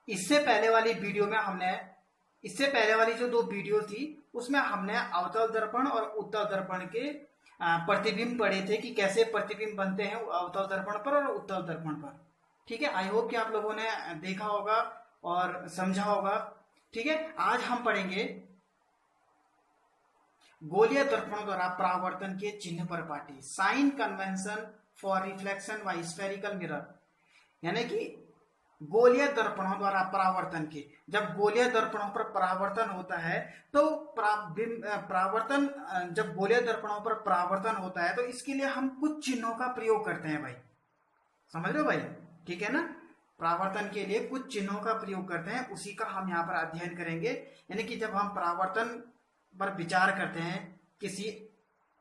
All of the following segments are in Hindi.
इससे पहले वाली वीडियो में हमने, इससे पहले वाली जो 2 वीडियो थी उसमें हमने अवतल दर्पण और उत्तल दर्पण के प्रतिबिंब पढ़े थे कि कैसे प्रतिबिंब बनते हैं अवतल दर्पण पर और उत्तल दर्पण पर। ठीक है, आई होप कि आप लोगों ने देखा होगा और समझा होगा। ठीक है, आज हम पढ़ेंगे गोलीय दर्पण द्वारा परावर्तन के चिन्ह पर पाठी, sign convention for reflection by spherical mirror. यानी कि गोलीय दर्पणों द्वारा परावर्तन के, जब गोलीय दर्पणों पर परावर्तन होता है तो परावर्तन, जब गोलीय दर्पणों पर परावर्तन होता है तो इसके लिए हम कुछ चिन्हों का प्रयोग करते हैं भाई, समझ लो भाई। ठीक है ना, परावर्तन के लिए कुछ चिन्हों का प्रयोग करते हैं, उसी का हम यहाँ पर अध्ययन करेंगे। यानी कि जब हम परावर्तन पर विचार करते हैं किसी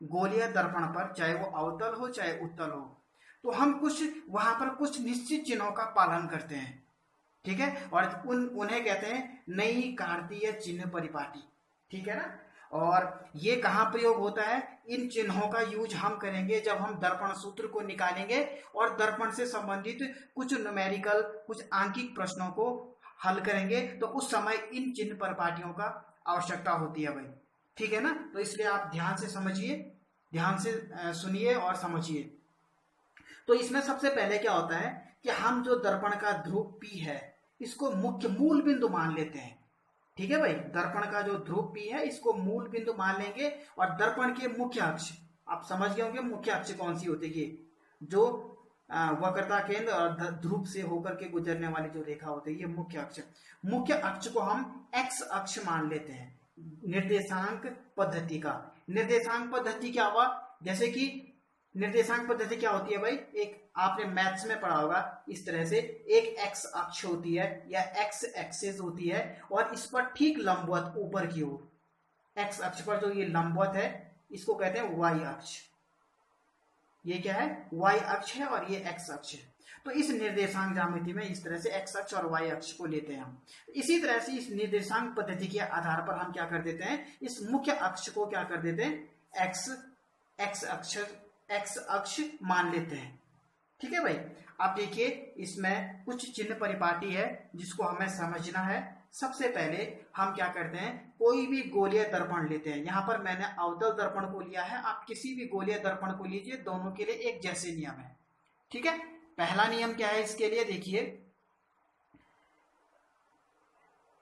गोलीय दर्पण पर, चाहे वो अवतल हो चाहे उत्तल हो, तो हम कुछ वहां पर कुछ निश्चित चिन्हों का पालन करते हैं। ठीक है, और उन्हें कहते हैं नई कार्तीय चिन्ह परिपाटी। ठीक है ना, और ये कहाँ प्रयोग होता है, इन चिन्हों का यूज हम करेंगे जब हम दर्पण सूत्र को निकालेंगे और दर्पण से संबंधित कुछ न्यूमेरिकल, कुछ आंकिक प्रश्नों को हल करेंगे, तो उस समय इन चिन्ह परिपाटियों का आवश्यकता होती है भाई। ठीक है ना, तो इसलिए आप ध्यान से समझिए, ध्यान से सुनिए और समझिए। तो इसमें सबसे पहले क्या होता है कि हम जो दर्पण का ध्रुव P है इसको मुख्य मूल बिंदु मान लेते हैं। ठीक है भाई, दर्पण का जो ध्रुव P है इसको मूल बिंदु मान लेंगे, और दर्पण के मुख्य अक्ष, आप समझ गए होंगे मुख्य अक्ष कौन सी होती है, जो वक्रता केंद्र और ध्रुव से होकर के गुजरने वाली जो रेखा होती है, ये मुख्य अक्ष। मुख्य अक्ष को हम x अक्ष मान लेते हैं निर्देशांक पद्धति का। निर्देशांक पद्धति क्या हुआ, जैसे कि निर्देशांक पद्धति क्या होती है भाई, एक आपने मैथ्स में पढ़ा होगा, इस तरह से एक x अक्ष होती है या x एक्सिस होती है, और इस पर ठीक लंबवत ऊपर की ओर x अक्ष पर जो ये लंबवत है इसको कहते हैं y अक्ष। ये क्या है, y अक्ष है और ये x अक्ष है। तो इस निर्देशांक ज्यामिति में इस तरह से x अक्ष और y अक्ष को लेते हैं हम। इसी तरह से इस निर्देशांक पद्धति के आधार पर हम क्या कर देते हैं, इस मुख्य अक्ष को क्या कर देते हैं, x अक्ष मान लेते हैं। ठीक है भाई, आप देखिए इसमें कुछ चिन्ह परिपाटी है जिसको हमें समझना है। सबसे पहले हम क्या करते हैं, कोई भी गोलीय दर्पण लेते हैं। यहाँ पर मैंने अवतल दर्पण को लिया है, आप किसी भी गोलीय दर्पण को लीजिए, दोनों के लिए एक जैसे नियम है। ठीक है, पहला नियम क्या है इसके लिए, देखिए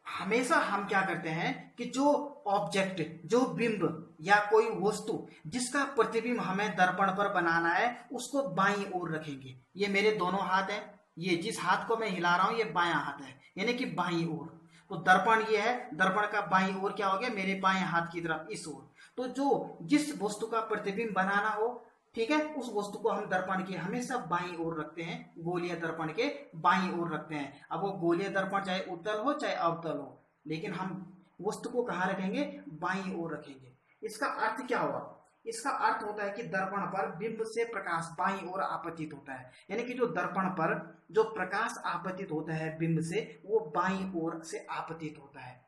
हमेशा हम क्या करते हैं कि जो ऑब्जेक्ट, जो बिंब या कोई वस्तु जिसका प्रतिबिंब हमें दर्पण पर बनाना है उसको बाईं ओर रखेंगे। ये मेरे दोनों हाथ हैं, ये जिस हाथ को मैं हिला रहा हूं ये बायां हाथ है, यानी कि बाईं ओर। तो दर्पण ये है, दर्पण का बाईं ओर क्या हो गया, मेरे बाएं हाथ की तरफ इस ओर। तो जो जिस वस्तु का प्रतिबिंब बनाना हो, ठीक है, उस वस्तु को हम दर्पण की हमेशा बाईं ओर रखते हैं, गोलीय दर्पण के बाईं ओर रखते हैं। अब वो गोलीय दर्पण चाहे उत्तल हो चाहे अवतल हो, लेकिन हम वस्तु को कहाँ रखेंगे, बाईं ओर रखेंगे। इसका अर्थ क्या हुआ, इसका अर्थ होता है कि दर्पण पर बिंब से प्रकाश बाईं ओर आपतित होता है, यानी कि जो दर्पण पर जो प्रकाश आपतित होता है बिंब से, वो बाईं ओर से आपतित होता है।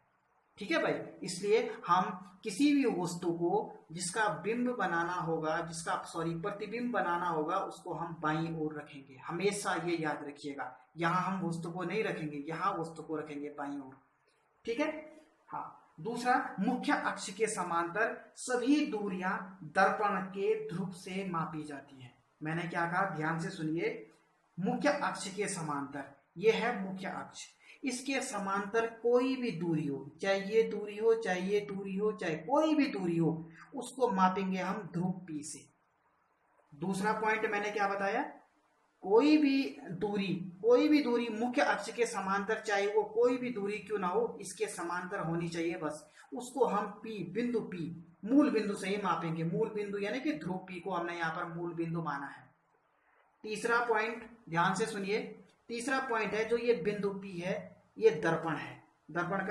ठीक है भाई, इसलिए हम किसी भी वस्तु को जिसका बिंब बनाना होगा, जिसका प्रतिबिंब बनाना होगा, उसको हम बाईं ओर रखेंगे। हमेशा ये याद रखिएगा, यहाँ हम वस्तु को नहीं रखेंगे, यहाँ वस्तु को रखेंगे बाईं ओर। ठीक है, हाँ। दूसरा, मुख्य अक्ष के समांतर सभी दूरियां दर्पण के ध्रुव से मापी जाती हैं। मैंने क्या कहा, ध्यान से सुनिए, मुख्य अक्ष के समांतर, ये है मुख्य अक्ष, इसके समांतर कोई भी दूरी हो, चाहे ये दूरी हो चाहे ये दूरी हो चाहे कोई भी दूरी हो, उसको मापेंगे हम ध्रुव P से। दूसरा पॉइंट मैंने क्या बताया, कोई भी दूरी मुख्य अक्ष के समांतर, चाहे वो कोई भी दूरी क्यों ना हो, इसके समांतर होनी चाहिए बस। उसको हम बिंदु P मूल बिंदु से ही मापेंगे। मूल बिंदु यानी कि ध्रुव P को हमने यहाँ पर मूल बिंदु माना है। तीसरा पॉइंट ध्यान से सुनिए, तीसरा पॉइंट है जो ये बिंदु P है, ये दर्पण है, दर्पण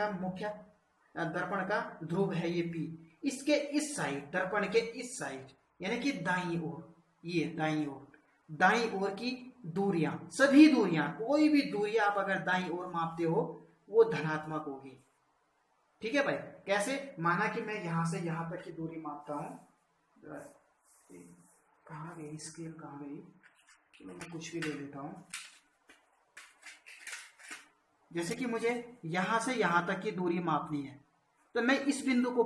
दर्पण का ध्रुव है ये P। इसके इस साइड, दर्पण के इस साइड यानी कि दाईं ओर, ये दाईं ओर की दूरियां, सभी दूरियां, कोई भी दूरी आप अगर दाईं ओर मापते हो वो धनात्मक होगी। ठीक है भाई, कैसे, माना कि मैं यहां से यहां तक की दूरी मापता हूं, कहाँ गई स्केल, कहाँ गई, चलो मैं कुछ भी ले लेता हूं। जैसे कि मुझे यहां से यहां तक की दूरी मापनी है, तो मैं इस बिंदु को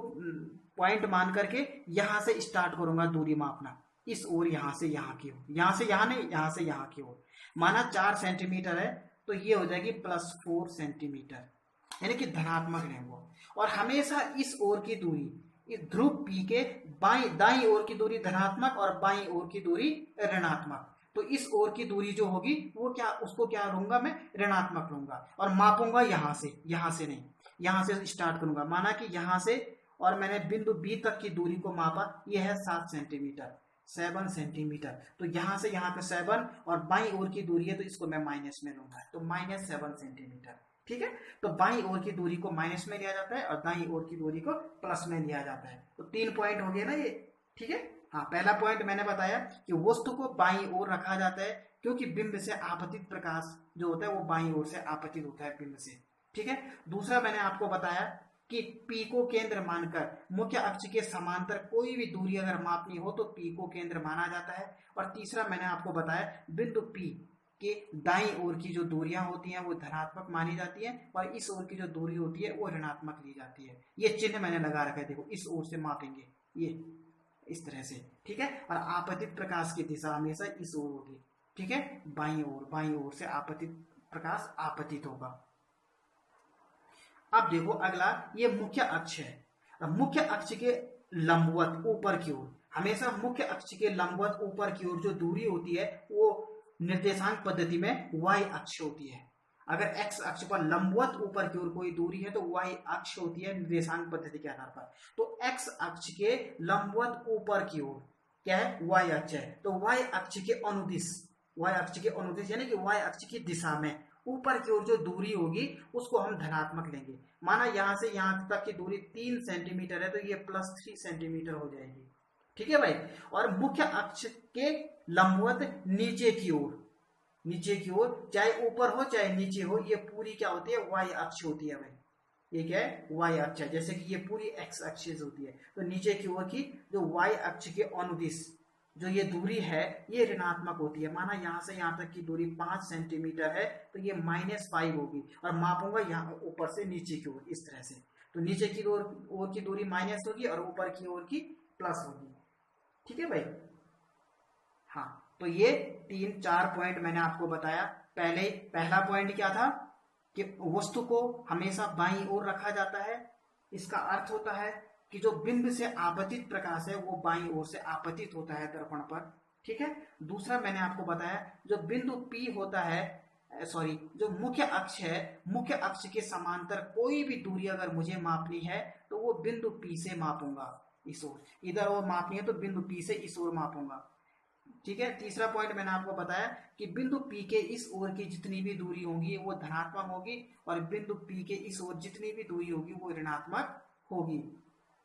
पॉइंट मान करके यहां से स्टार्ट करूंगा दूरी मापना, इस ओर यहां से यहां की ओर, यहां से यहां नहीं, यहां से यहां की ओर। माना 4 सेंटीमीटर है, तो ये हो जाएगी +4 सेंटीमीटर, यानी कि धनात्मक रेंबो। और हमेशा इस ओर की दूरी, इस ध्रुव पी के दाई ओर की दूरी धनात्मक और बाई ओर की दूरी ऋणात्मक। तो इस ओर की दूरी जो होगी वो क्या, उसको क्या लूंगा मैं, ऋणात्मक लूंगा, और मापूंगा यहां से नहीं, यहां से स्टार्ट करूंगा। माना कि यहां से और मैंने बिंदु बी तक की दूरी को मापा, यह है 7 सेंटीमीटर, 7 सेंटीमीटर। तो यहां से यहां पे 7 और बाई ओर की दूरी है, तो इसको मैं माइनस में लूंगा, तो -7 सेंटीमीटर। ठीक है, तो बाई ओर की दूरी को माइनस में लिया जाता है और दाई ओर की दूरी को प्लस में लिया जाता है। तो 3 पॉइंट हो गए ना ये। ठीक है, हाँ, पहला पॉइंट मैंने बताया कि वस्तु को बाई ओर रखा जाता है क्योंकि बिंब से आपतित प्रकाश जो होता है वो बाई ओर से आपतित होता है बिंब से। ठीक है, दूसरा मैंने आपको बताया कि P को केंद्र मानकर मुख्य अक्ष के समांतर कोई भी दूरी अगर मापनी हो तो P को केंद्र माना जाता है। और तीसरा मैंने आपको बताया बिंदु P के दाईं ओर की जो दूरियां होती हैं वो धनात्मक मानी जाती है और इस ओर की जो दूरी होती है वो ऋणात्मक ली जाती है। ये चिन्ह मैंने लगा रखा है, देखो इस ओर से मापेंगे ये इस तरह से। ठीक है, और आपतित प्रकाश की दिशा हमेशा इस ओर होगी। ठीक है, बाईं ओर से आपतित प्रकाश आपतित होगा। अब देखो अगला, ये मुख्य अक्ष है। मुख्य अक्ष के लंबवत ऊपर की ओर, हमेशा मुख्य अक्ष के लंबवत ऊपर की ओर जो दूरी होती है वो निर्देशांक पद्धति में y अक्ष होती है। अगर x अक्ष पर लंबवत ऊपर की ओर कोई दूरी है तो y अक्ष होती है निर्देशांक पद्धति के आधार पर। तो x अक्ष के लंबवत ऊपर की ओर क्या है, y अक्ष है। तो y अक्ष के अनुदिश यानी कि y अक्ष की दिशा में ऊपर की ओर जो दूरी होगी उसको हम धनात्मक लेंगे। माना यहां से यहां तक की दूरी 3 सेंटीमीटर है, तो ये +3 सेंटीमीटर हो जाएगी। ठीक है भाई, और मुख्य अक्ष के लंबवत नीचे की ओर चाहे ऊपर हो चाहे नीचे हो, ये पूरी क्या होती है, y अक्ष होती है भाई। ये क्या है, y अक्ष है, जैसे कि ये पूरी x अक्ष होती है। तो नीचे की ओर की जो y अक्ष के अनुदिश जो ये दूरी है ये ऋणात्मक होती है। माना यहाँ से यहाँ तक की दूरी 5 सेंटीमीटर है, तो ये -5 होगी और मापूंगा यहाँ ऊपर से नीचे की ओर इस तरह से। तो नीचे की ओर की दूरी माइनस होगी और ऊपर की ओर की प्लस होगी। ठीक है भाई, हाँ, तो ये 3-4 पॉइंट मैंने आपको बताया। पहला पॉइंट क्या था कि वस्तु को हमेशा बाईं ओर रखा जाता है। इसका अर्थ होता है कि जो बिंब से आपतित प्रकाश है वो बाईं ओर से आपतित होता है दर्पण पर। ठीक है, दूसरा मैंने आपको बताया जो बिंदु P होता है, जो मुख्य अक्ष है, मुख्य अक्ष के समांतर कोई भी दूरी अगर मुझे मापनी है तो वो बिंदु P से मापूंगा, इस ओर इधर और मापनी है तो बिंदु P से इस ओर मापूंगा। ठीक है, तीसरा पॉइंट मैंने आपको बताया कि बिंदु P के इस ओर की जितनी भी दूरी होगी वो धनात्मक होगी और बिंदु P के इस ओर जितनी भी दूरी होगी वो ऋणात्मक होगी।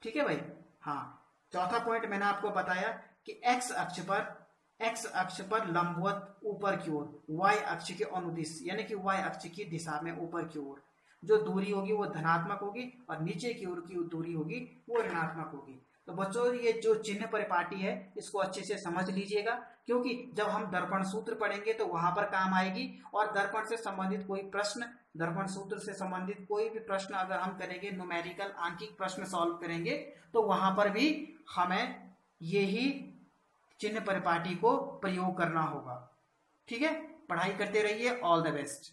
ठीक है भाई, हाँ, चौथा पॉइंट मैंने आपको बताया कि x अक्ष पर लंबवत ऊपर की ओर y अक्ष के अनुदिश यानी कि y अक्ष की दिशा में ऊपर की ओर जो दूरी होगी वो धनात्मक होगी और नीचे की ओर की दूरी होगी वो ऋणात्मक होगी। तो बच्चों ये जो चिन्ह परिपाटी है इसको अच्छे से समझ लीजिएगा, क्योंकि जब हम दर्पण सूत्र पढ़ेंगे तो वहां पर काम आएगी। और दर्पण से संबंधित कोई प्रश्न, दर्पण सूत्र से संबंधित कोई भी प्रश्न अगर हम करेंगे, न्यूमेरिकल आंकिक प्रश्न सॉल्व करेंगे, तो वहां पर भी हमें यही चिन्ह परिपाटी को प्रयोग करना होगा। ठीक है, पढ़ाई करते रहिए। All the best.